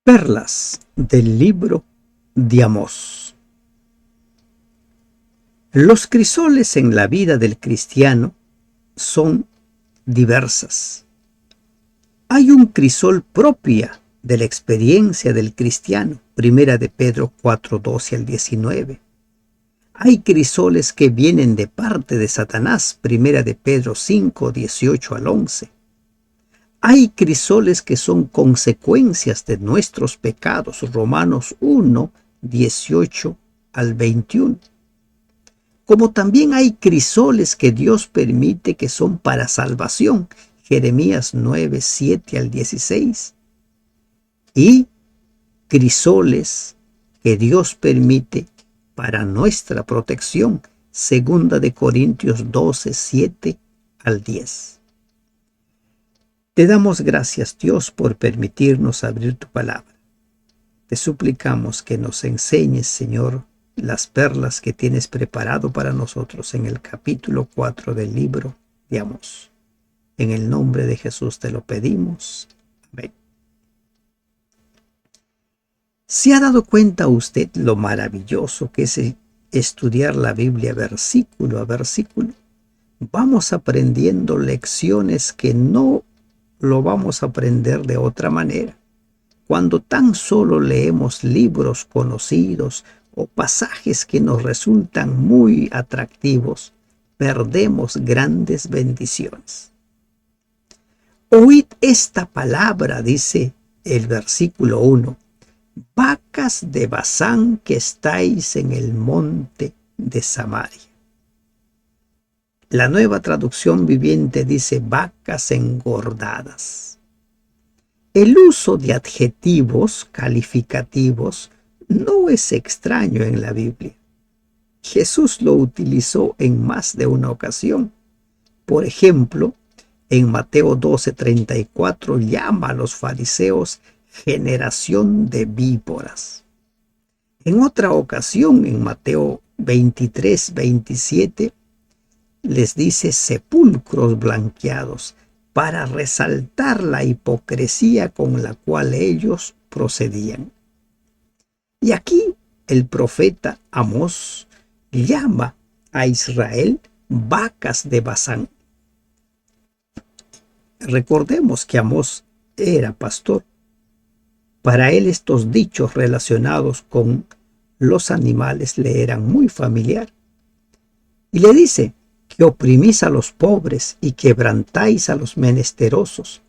Perlas del libro de Amós. Los crisoles en la vida del cristiano son diversas. Hay un crisol propia de la experiencia del cristiano, primera de Pedro 4:12 al 19. Hay crisoles que vienen de parte de Satanás, primera de Pedro 5:18 al 11. Hay crisoles que son consecuencias de nuestros pecados, Romanos 1:18 al 21. Como también hay crisoles que Dios permite que son para salvación, Jeremías 9:7 al 16. Y crisoles que Dios permite para nuestra protección, segunda de Corintios 12:7 al 10. Te damos gracias, Dios, por permitirnos abrir tu palabra. Te suplicamos que nos enseñes, Señor, las perlas que tienes preparado para nosotros en el capítulo 4 del libro de Amós. En el nombre de Jesús te lo pedimos. Amén. ¿Se ha dado cuenta usted lo maravilloso que es estudiar la Biblia versículo a versículo? Vamos aprendiendo lecciones que no lo vamos a aprender de otra manera. Cuando tan solo leemos libros conocidos o pasajes que nos resultan muy atractivos, perdemos grandes bendiciones. Oíd esta palabra, dice el versículo 1, vacas de Basán que estáis en el monte de Samaria. La Nueva Traducción Viviente dice vacas engordadas. El uso de adjetivos calificativos no es extraño en la Biblia. Jesús lo utilizó en más de una ocasión. Por ejemplo, en Mateo 12:34 llama a los fariseos generación de víboras. En otra ocasión, en Mateo 23:27, les dice sepulcros blanqueados para resaltar la hipocresía con la cual ellos procedían. Y aquí el profeta Amós llama a Israel vacas de Basán. Recordemos que Amós era pastor. Para él estos dichos relacionados con los animales le eran muy familiar. Y le dice que oprimís a los pobres y quebrantáis a los menesterosos,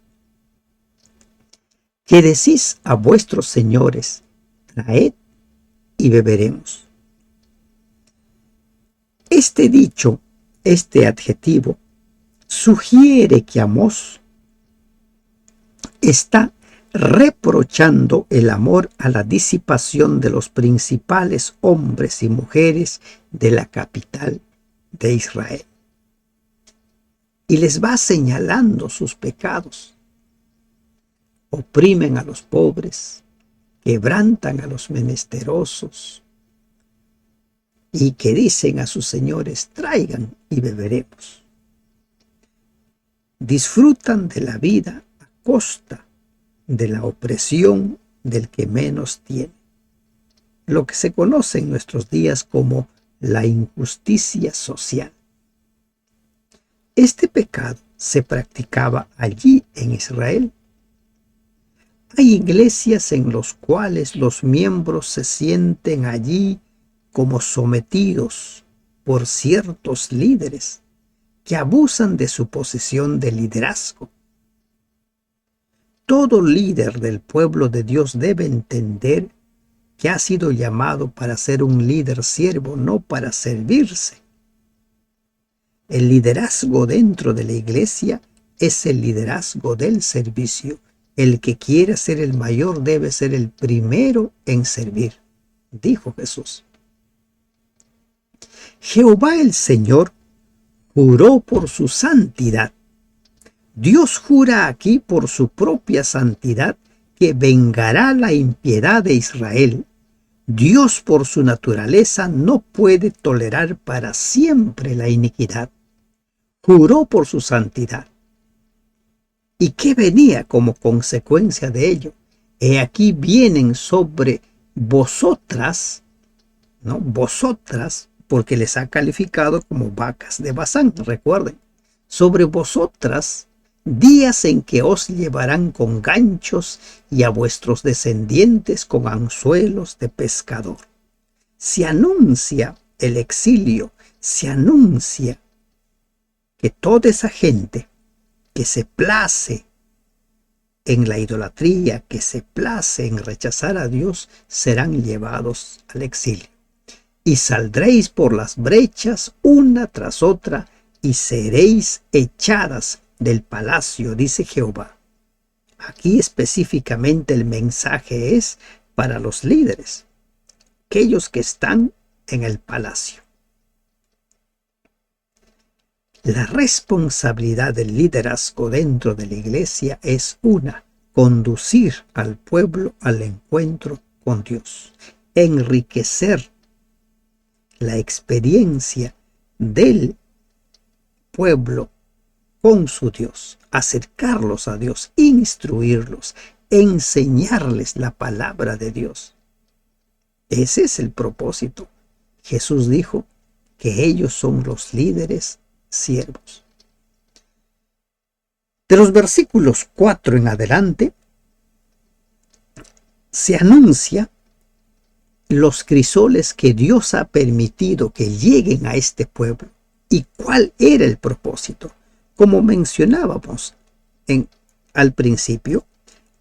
que decís a vuestros señores, traed y beberemos. Este dicho, este adjetivo, sugiere que Amós está reprochando el amor a la disipación de los principales hombres y mujeres de la capital de Israel. Y les va señalando sus pecados. Oprimen a los pobres, quebrantan a los menesterosos y que dicen a sus señores, traigan y beberemos. Disfrutan de la vida a costa de la opresión del que menos tiene. Lo que se conoce en nuestros días como la injusticia social. Este pecado se practicaba allí en Israel. Hay iglesias en las cuales los miembros se sienten allí como sometidos por ciertos líderes que abusan de su posición de liderazgo. Todo líder del pueblo de Dios debe entender que ha sido llamado para ser un líder siervo, no para servirse. El liderazgo dentro de la iglesia es el liderazgo del servicio. El que quiera ser el mayor debe ser el primero en servir, dijo Jesús. Jehová el Señor juró por su santidad. Dios jura aquí por su propia santidad que vengará la impiedad de Israel. Dios por su naturaleza no puede tolerar para siempre la iniquidad. Juró por su santidad. ¿Y qué venía como consecuencia de ello? He aquí vienen sobre vosotras, ¿no? Vosotras, porque les ha calificado como vacas de Basán, recuerden. Sobre vosotras días en que os llevarán con ganchos y a vuestros descendientes con anzuelos de pescador. Se anuncia el exilio, se anuncia que toda esa gente que se place en la idolatría, que se place en rechazar a Dios, serán llevados al exilio. Y saldréis por las brechas una tras otra y seréis echadas del palacio, dice Jehová. Aquí específicamente el mensaje es para los líderes, aquellos que están en el palacio. La responsabilidad del liderazgo dentro de la iglesia es una: conducir al pueblo al encuentro con Dios, enriquecer la experiencia del pueblo con su Dios, acercarlos a Dios, instruirlos, enseñarles la palabra de Dios. Ese es el propósito. Jesús dijo que ellos son los líderes siervos. De los versículos 4 en adelante se anuncia los crisoles que Dios ha permitido que lleguen a este pueblo y cuál era el propósito. Como mencionábamos al principio,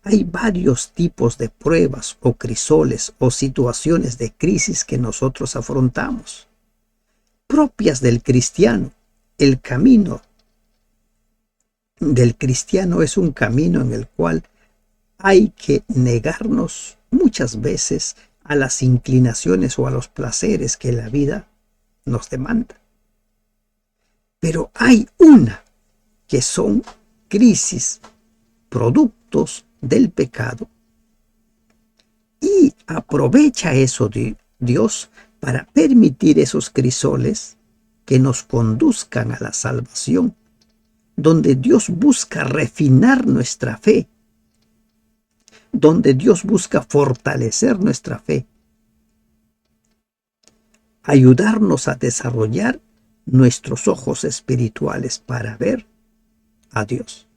hay varios tipos de pruebas o crisoles o situaciones de crisis que nosotros afrontamos, propias del cristiano. El camino del cristiano es un camino en el cual hay que negarnos muchas veces a las inclinaciones o a los placeres que la vida nos demanda. Pero hay una que son crisis, productos del pecado, y aprovecha eso Dios para permitir esos crisoles que nos conduzcan a la salvación, donde Dios busca refinar nuestra fe, donde Dios busca fortalecer nuestra fe, ayudarnos a desarrollar nuestros ojos espirituales para ver a Dios.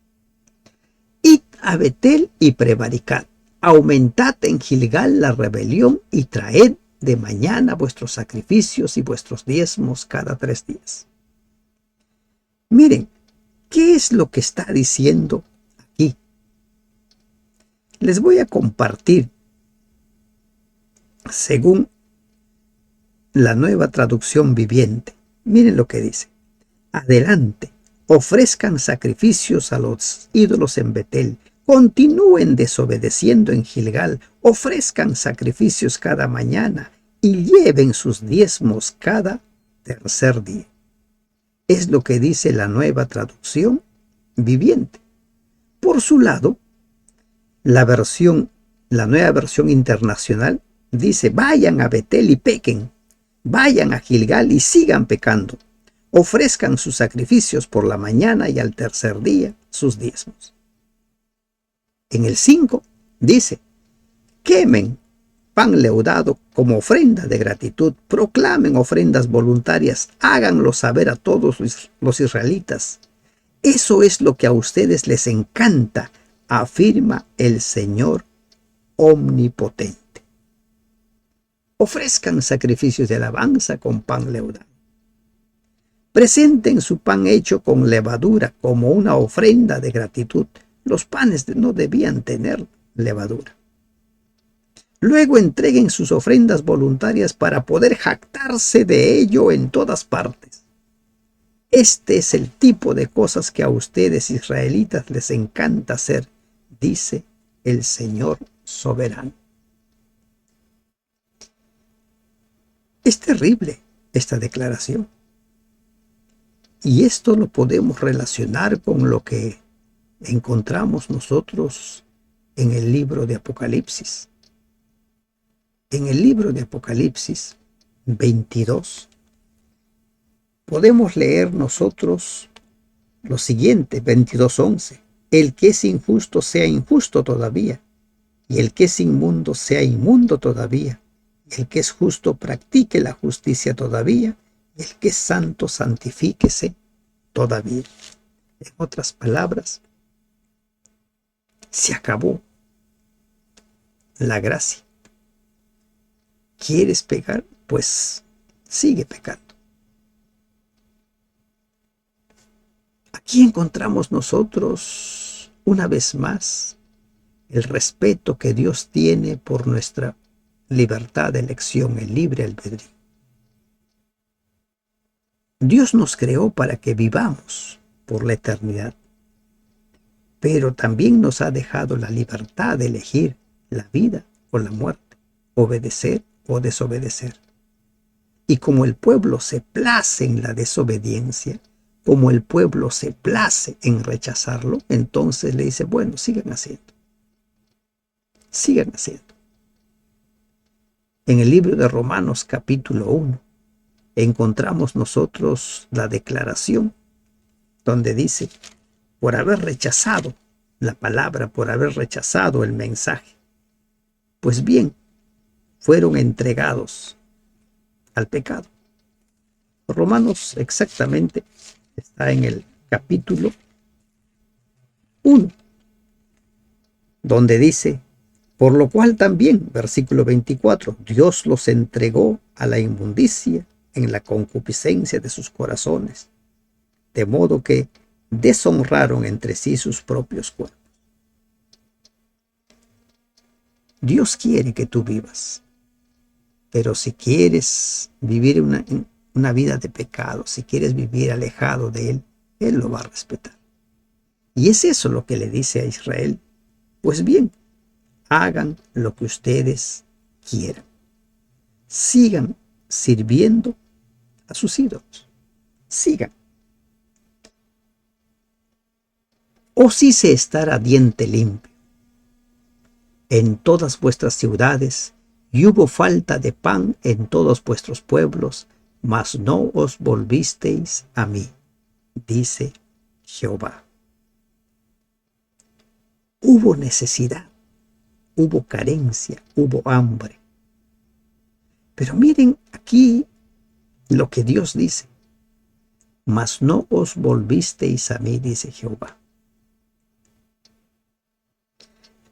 Id a Betel y prevaricad, aumentad en Gilgal la rebelión y traed de mañana vuestros sacrificios y vuestros diezmos cada 3 días. Miren, ¿qué es lo que está diciendo aquí? Les voy a compartir, según la Nueva Traducción Viviente. Miren lo que dice. Adelante, ofrezcan sacrificios a los ídolos en Betel, continúen desobedeciendo en Gilgal, ofrezcan sacrificios cada mañana y lleven sus diezmos cada 3er día. Es lo que dice la Nueva Traducción Viviente. Por su lado, la Nueva Versión Internacional dice: vayan a Betel y pequen, vayan a Gilgal y sigan pecando, ofrezcan sus sacrificios por la mañana y al 3er día sus diezmos. En el 5 dice: quemen pan leudado como ofrenda de gratitud, proclamen ofrendas voluntarias, háganlo saber a todos los israelitas. Eso es lo que a ustedes les encanta, afirma el Señor omnipotente. Ofrezcan sacrificios de alabanza con pan leudado. Presenten su pan hecho con levadura como una ofrenda de gratitud. Los panes no debían tener levadura. Luego entreguen sus ofrendas voluntarias para poder jactarse de ello en todas partes. Este es el tipo de cosas que a ustedes, israelitas, les encanta hacer, dice el Señor soberano. Es terrible esta declaración. Y esto lo podemos relacionar con lo que encontramos nosotros en el libro de Apocalipsis. En el libro de Apocalipsis 22 podemos leer nosotros lo siguiente, 22:11. El que es injusto sea injusto todavía, y el que es inmundo sea inmundo todavía, y el que es justo practique la justicia todavía, y el que es santo santifíquese todavía. En otras palabras, se acabó la gracia. ¿Quieres pecar? Pues sigue pecando. Aquí encontramos nosotros, una vez más, el respeto que Dios tiene por nuestra libertad de elección, el libre albedrío. Dios nos creó para que vivamos por la eternidad, pero también nos ha dejado la libertad de elegir la vida o la muerte, obedecer o desobedecer. Y como el pueblo se place en la desobediencia, como el pueblo se place en rechazarlo, entonces le dice, bueno, sigan haciendo. Sigan haciendo. En el libro de Romanos capítulo 1 encontramos nosotros la declaración donde dice, por haber rechazado la palabra, por haber rechazado el mensaje, pues bien, fueron entregados al pecado. Romanos exactamente está en el capítulo 1, donde dice, por lo cual también, versículo 24, Dios los entregó a la inmundicia en la concupiscencia de sus corazones, de modo que deshonraron entre sí sus propios cuerpos. Dios quiere que tú vivas, pero si quieres vivir una vida de pecado, si quieres vivir alejado de Él, Él lo va a respetar. Y es eso lo que le dice a Israel. Pues bien, hagan lo que ustedes quieran. Sigan sirviendo a sus ídolos. Sigan. O si se estará diente limpio en todas vuestras ciudades, y hubo falta de pan en todos vuestros pueblos, mas no os volvisteis a mí, dice Jehová. Hubo necesidad, hubo carencia, hubo hambre. Pero miren aquí lo que Dios dice. Mas no os volvisteis a mí, dice Jehová.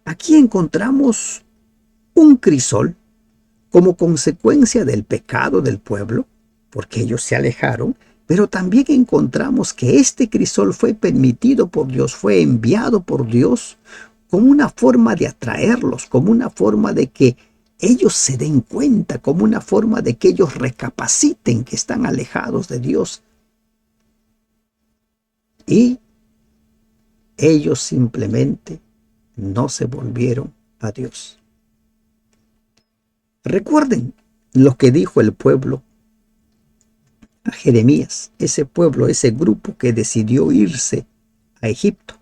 Aquí encontramos un crisol como consecuencia del pecado del pueblo, porque ellos se alejaron, pero también encontramos que este crisol fue permitido por Dios, fue enviado por Dios como una forma de atraerlos, como una forma de que ellos se den cuenta, como una forma de que ellos recapaciten que están alejados de Dios. Y ellos simplemente no se volvieron a Dios. Recuerden lo que dijo el pueblo a Jeremías, ese pueblo, ese grupo que decidió irse a Egipto.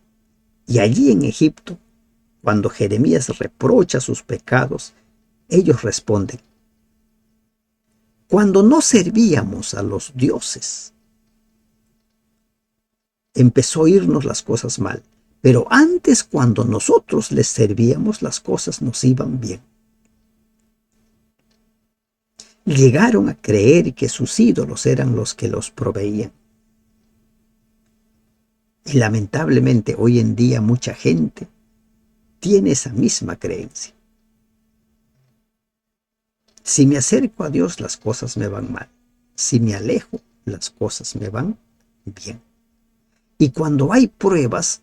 Y allí en Egipto, cuando Jeremías reprocha sus pecados, ellos responden, cuando no servíamos a los dioses, empezó a irnos las cosas mal, pero antes cuando nosotros les servíamos, las cosas nos iban bien. Llegaron a creer que sus ídolos eran los que los proveían. Y lamentablemente hoy en día mucha gente tiene esa misma creencia. Si me acerco a Dios, las cosas me van mal. Si me alejo, las cosas me van bien. Y cuando hay pruebas,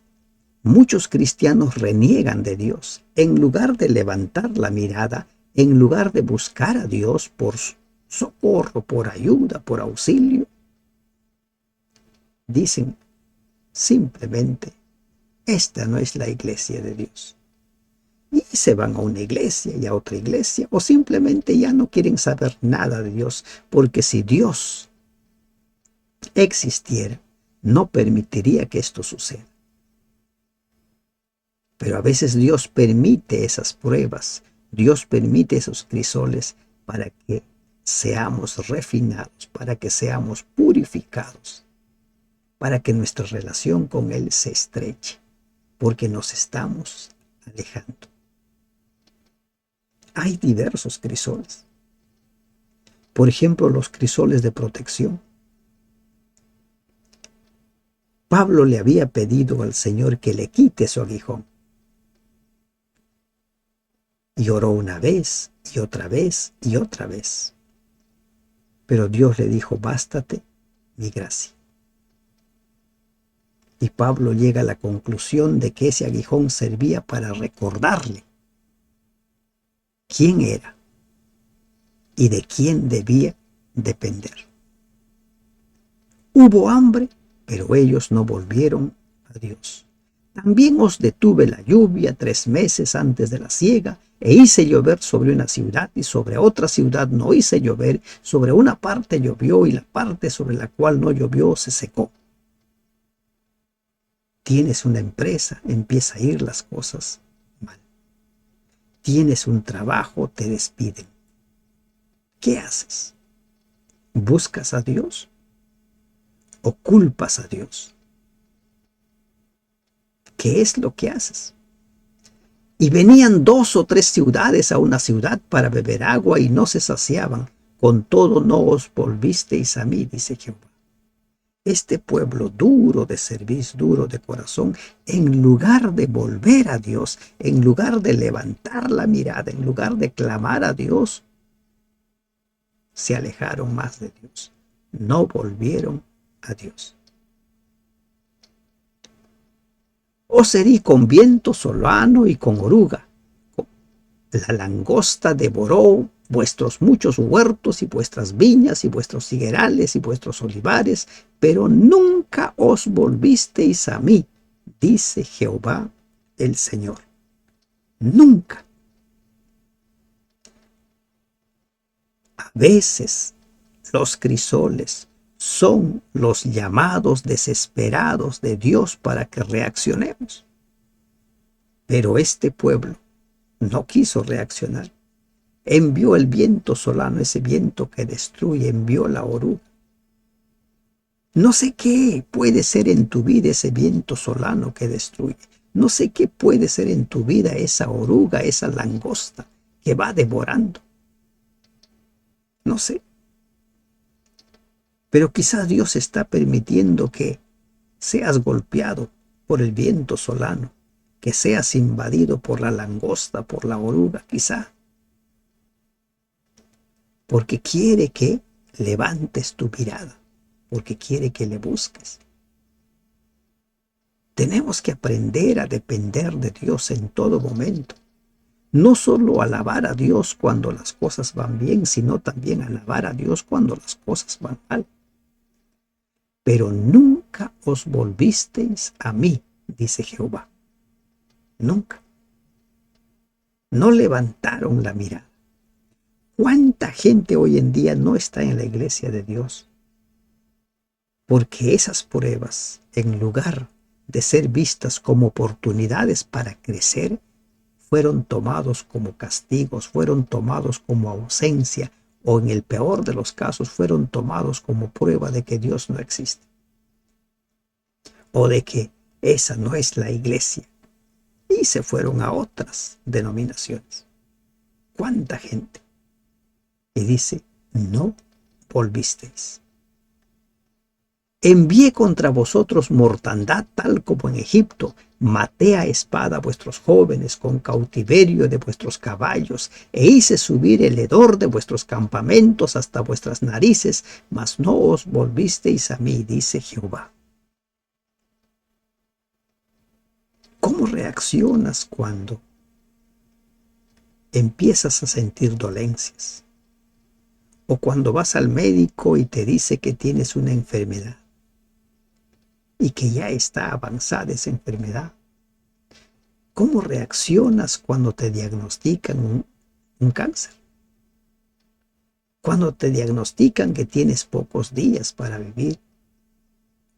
muchos cristianos reniegan de Dios. En lugar de levantar la mirada, en lugar de buscar a Dios por socorro, por ayuda, por auxilio, dicen simplemente, esta no es la iglesia de Dios. Y se van a una iglesia y a otra iglesia, o simplemente ya no quieren saber nada de Dios, porque si Dios existiera, no permitiría que esto suceda. Pero a veces Dios permite esas pruebas, Dios permite esos crisoles para que seamos refinados, para que seamos purificados, para que nuestra relación con Él se estreche, porque nos estamos alejando. Hay diversos crisoles. Por ejemplo, los crisoles de protección. Pablo le había pedido al Señor que le quite su aguijón. Y oró una vez, y otra vez, y otra vez. Pero Dios le dijo, bástate mi gracia. Y Pablo llega a la conclusión de que ese aguijón servía para recordarle quién era y de quién debía depender. Hubo hambre, pero ellos no volvieron a Dios. También os detuve la lluvia 3 meses antes de la siega, e hice llover sobre una ciudad y sobre otra ciudad no hice llover, sobre una parte llovió y la parte sobre la cual no llovió se secó. Tienes una empresa, empieza a ir las cosas mal. Tienes un trabajo, te despiden. ¿Qué haces? ¿Buscas a Dios o culpas a Dios? ¿Qué es lo que haces? Y venían 2 o 3 ciudades a una ciudad para beber agua y no se saciaban. Con todo no os volvisteis a mí, dice Jehová. Este pueblo duro de cerviz, duro de corazón, en lugar de volver a Dios, en lugar de levantar la mirada, en lugar de clamar a Dios, se alejaron más de Dios. No volvieron a Dios. Os herí con viento solano y con oruga. La langosta devoró vuestros muchos huertos y vuestras viñas y vuestros higuerales y vuestros olivares, pero nunca os volvisteis a mí, dice Jehová el Señor. Nunca. A veces los crisoles son los llamados desesperados de Dios para que reaccionemos. Pero este pueblo no quiso reaccionar. Envió el viento solano, ese viento que destruye, envió la oruga. No sé qué puede ser en tu vida ese viento solano que destruye. No sé qué puede ser en tu vida esa oruga, esa langosta que va devorando. No sé. Pero quizás Dios está permitiendo que seas golpeado por el viento solano, que seas invadido por la langosta, por la oruga, quizá. Porque quiere que levantes tu mirada, porque quiere que le busques. Tenemos que aprender a depender de Dios en todo momento. No solo alabar a Dios cuando las cosas van bien, sino también alabar a Dios cuando las cosas van mal. Pero nunca os volvisteis a mí, dice Jehová. Nunca. No levantaron la mirada. ¿Cuánta gente hoy en día no está en la iglesia de Dios? Porque esas pruebas, en lugar de ser vistas como oportunidades para crecer, fueron tomados como castigos, fueron tomados como ausencia, o en el peor de los casos, fueron tomados como prueba de que Dios no existe, o de que esa no es la iglesia, y se fueron a otras denominaciones. ¿Cuánta gente? Y dice, no volvisteis. Envié contra vosotros mortandad tal como en Egipto. Maté a espada a vuestros jóvenes con cautiverio de vuestros caballos, e hice subir el hedor de vuestros campamentos hasta vuestras narices, mas no os volvisteis a mí, dice Jehová. ¿Cómo reaccionas cuando empiezas a sentir dolencias? O cuando vas al médico y te dice que tienes una enfermedad y que ya está avanzada esa enfermedad. ¿Cómo reaccionas cuando te diagnostican un cáncer? Cuando te diagnostican que tienes pocos días para vivir,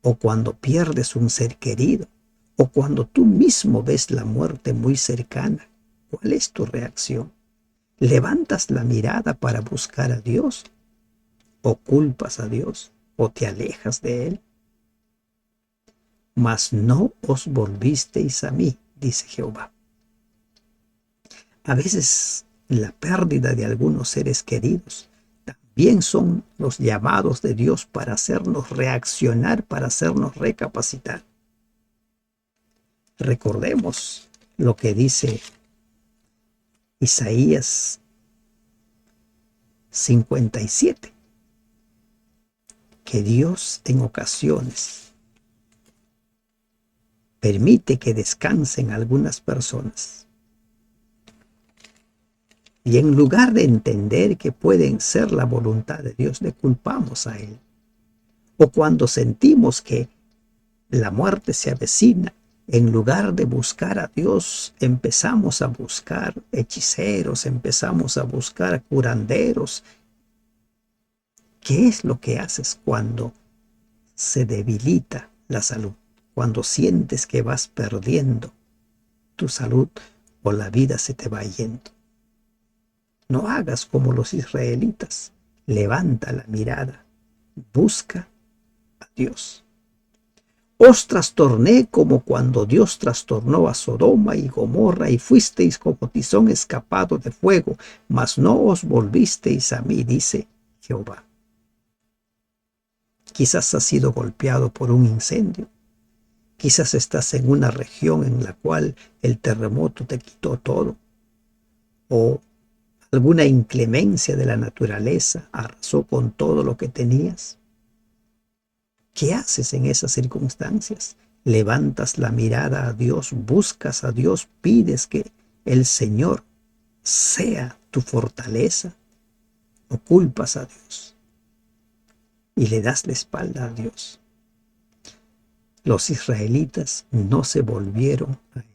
o cuando pierdes un ser querido, o cuando tú mismo ves la muerte muy cercana. ¿Cuál es tu reacción? ¿Levantas la mirada para buscar a Dios? ¿O culpas a Dios? ¿O te alejas de Él? Mas no os volvisteis a mí, dice Jehová. A veces la pérdida de algunos seres queridos, también son los llamados de Dios para hacernos reaccionar, para hacernos recapacitar. Recordemos lo que dice Isaías 57, que Dios en ocasiones permite que descansen algunas personas. Y en lugar de entender que pueden ser la voluntad de Dios, le culpamos a Él. O cuando sentimos que la muerte se avecina, en lugar de buscar a Dios, empezamos a buscar hechiceros, empezamos a buscar curanderos. ¿Qué es lo que haces cuando se debilita la salud? Cuando sientes que vas perdiendo tu salud o la vida se te va yendo. No hagas como los israelitas. Levanta la mirada. Busca a Dios. Os trastorné como cuando Dios trastornó a Sodoma y Gomorra y fuisteis como tizón escapado de fuego, mas no os volvisteis a mí, dice Jehová. Quizás has sido golpeado por un incendio. Quizás estás en una región en la cual el terremoto te quitó todo. O alguna inclemencia de la naturaleza arrasó con todo lo que tenías. ¿Qué haces en esas circunstancias? Levantas la mirada a Dios, buscas a Dios, pides que el Señor sea tu fortaleza, o culpas a Dios y le das la espalda a Dios. Los israelitas no se volvieron a Él.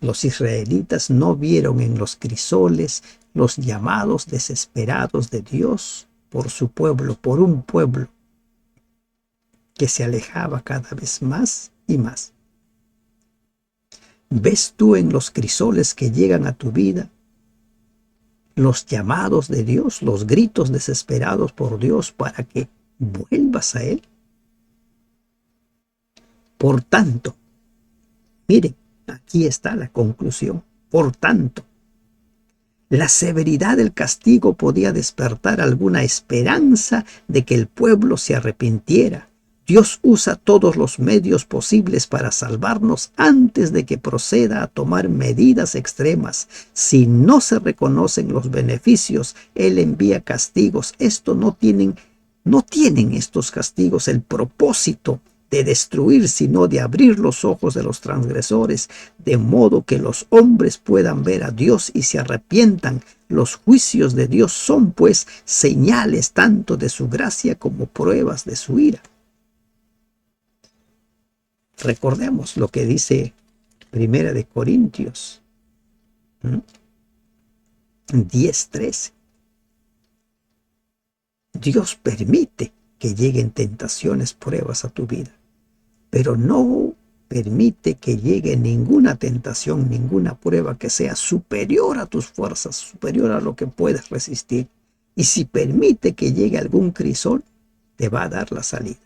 Los israelitas no vieron en los crisoles los llamados desesperados de Dios por su pueblo, por un pueblo que se alejaba cada vez más y más. ¿Ves tú en los crisoles que llegan a tu vida los llamados de Dios, los gritos desesperados por Dios para que vuelvas a Él? Por tanto, miren, aquí está la conclusión. Por tanto, la severidad del castigo podía despertar alguna esperanza de que el pueblo se arrepintiera. Dios usa todos los medios posibles para salvarnos antes de que proceda a tomar medidas extremas. Si no se reconocen los beneficios, Él envía castigos. No tienen estos castigos el propósito de destruir, sino de abrir los ojos de los transgresores, de modo que los hombres puedan ver a Dios y se arrepientan. Los juicios de Dios son, pues, señales tanto de su gracia como pruebas de su ira. Recordemos lo que dice Primera de Corintios 10:13. Dios permite que lleguen tentaciones, pruebas a tu vida, pero no permite que llegue ninguna tentación, ninguna prueba que sea superior a tus fuerzas, superior a lo que puedes resistir. Y si permite que llegue algún crisol, te va a dar la salida.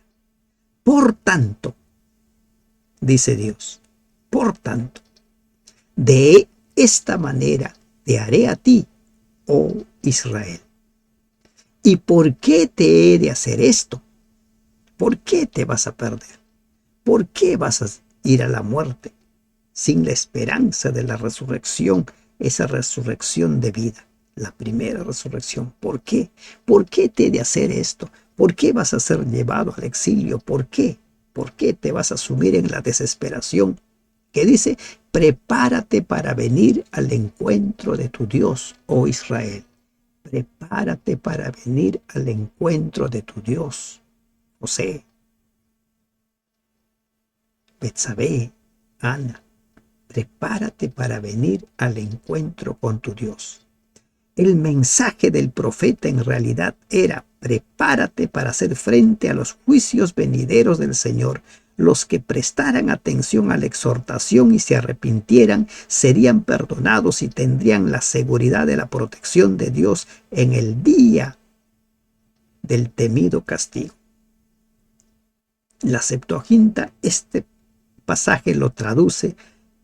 Por tanto, dice Dios, por tanto, de esta manera te haré a ti, oh Israel. ¿Y por qué te he de hacer esto? ¿Por qué te vas a perder? ¿Por qué vas a ir a la muerte sin la esperanza de la resurrección, esa resurrección de vida, la primera resurrección? ¿Por qué? ¿Por qué te he de hacer esto? ¿Por qué vas a ser llevado al exilio? ¿Por qué? ¿Por qué te vas a sumir en la desesperación? Que dice, prepárate para venir al encuentro de tu Dios, oh Israel. Prepárate para venir al encuentro de tu Dios, José, Betsabé, Ana. Prepárate para venir al encuentro con tu Dios. El mensaje del profeta en realidad era: prepárate para hacer frente a los juicios venideros del Señor. Los que prestaran atención a la exhortación y se arrepintieran serían perdonados y tendrían la seguridad de la protección de Dios en el día del temido castigo. La Septuaginta este pasaje lo traduce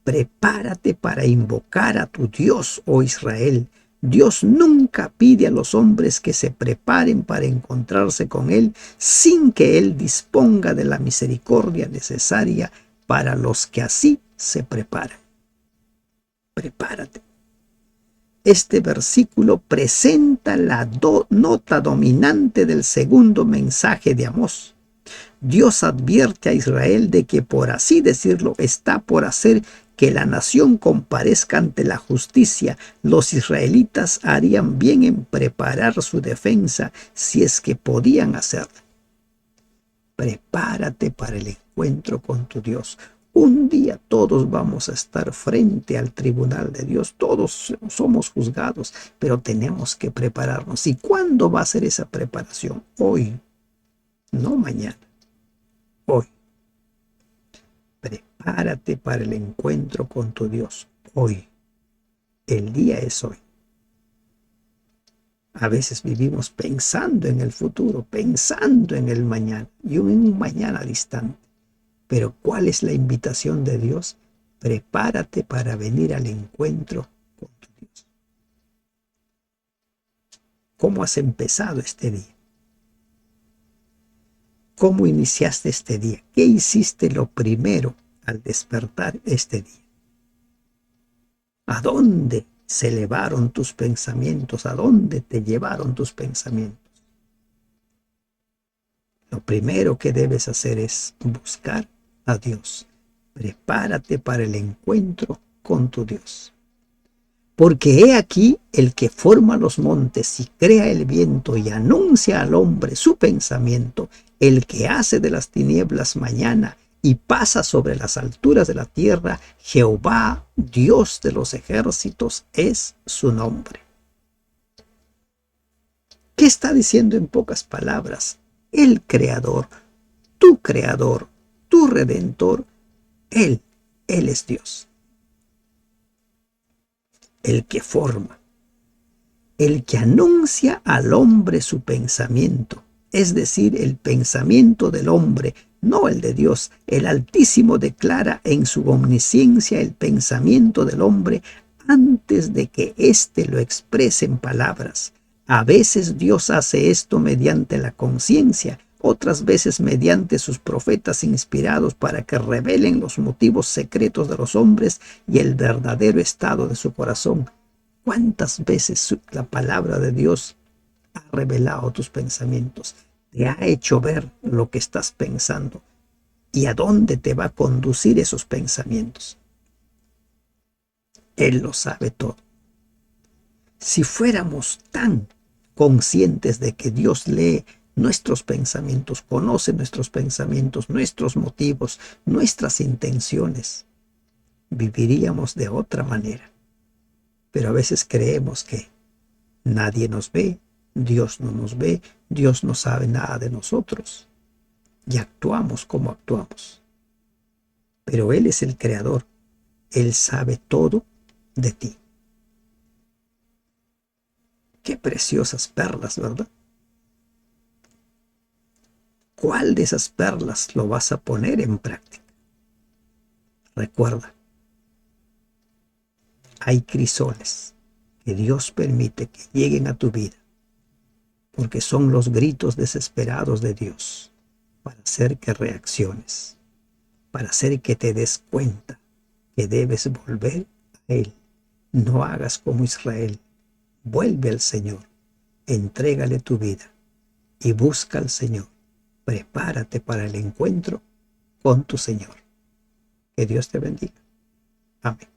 Prepárate para invocar a tu Dios, oh Israel. Dios nunca pide a los hombres que se preparen para encontrarse con Él sin que Él disponga de la misericordia necesaria para los que así se preparan. Prepárate. Este versículo presenta la nota dominante del segundo mensaje de Amós. Dios advierte a Israel de que, por así decirlo, está por hacer que la nación comparezca ante la justicia. Los israelitas harían bien en preparar su defensa si es que podían hacerlo. Prepárate para el encuentro con tu Dios. Un día todos vamos a estar frente al tribunal de Dios. Todos somos juzgados, pero tenemos que prepararnos. ¿Y cuándo va a ser esa preparación? Hoy, no mañana. Hoy. Prepárate para el encuentro con tu Dios. Hoy. El día es hoy. A veces vivimos pensando en el futuro, pensando en el mañana y en un mañana distante. Pero ¿cuál es la invitación de Dios? Prepárate para venir al encuentro con tu Dios. ¿Cómo has empezado este día? ¿Cómo iniciaste este día? ¿Qué hiciste lo primero al despertar este día? ¿A dónde se elevaron tus pensamientos? ¿A dónde te llevaron tus pensamientos? Lo primero que debes hacer es buscar a Dios. Prepárate para el encuentro con tu Dios. Porque he aquí el que forma los montes y crea el viento y anuncia al hombre su pensamiento, el que hace de las tinieblas mañana y pasa sobre las alturas de la tierra, Jehová, Dios de los ejércitos, es su nombre. ¿Qué está diciendo en pocas palabras? El Creador, tu Redentor, Él es Dios. El que forma, el que anuncia al hombre su pensamiento, es decir, el pensamiento del hombre, no el de Dios. El Altísimo declara en su omnisciencia el pensamiento del hombre antes de que éste lo exprese en palabras. A veces Dios hace esto mediante la conciencia, otras veces mediante sus profetas inspirados para que revelen los motivos secretos de los hombres y el verdadero estado de su corazón. ¿Cuántas veces la palabra de Dios ha revelado tus pensamientos? Te ha hecho ver lo que estás pensando y a dónde te va a conducir esos pensamientos. Él lo sabe todo. Si fuéramos tan conscientes de que Dios lee nuestros pensamientos, conoce nuestros pensamientos, nuestros motivos, nuestras intenciones, viviríamos de otra manera. Pero a veces creemos que nadie nos ve, Dios no nos ve, Dios no sabe nada de nosotros y actuamos como actuamos. Pero Él es el Creador, Él sabe todo de ti. Qué preciosas perlas, ¿verdad? ¿Cuál de esas perlas lo vas a poner en práctica? Recuerda, hay crisoles que Dios permite que lleguen a tu vida porque son los gritos desesperados de Dios para hacer que reacciones, para hacer que te des cuenta que debes volver a Él. No hagas como Israel. Vuelve al Señor, entrégale tu vida y busca al Señor. Prepárate para el encuentro con tu Señor. Que Dios te bendiga. Amén.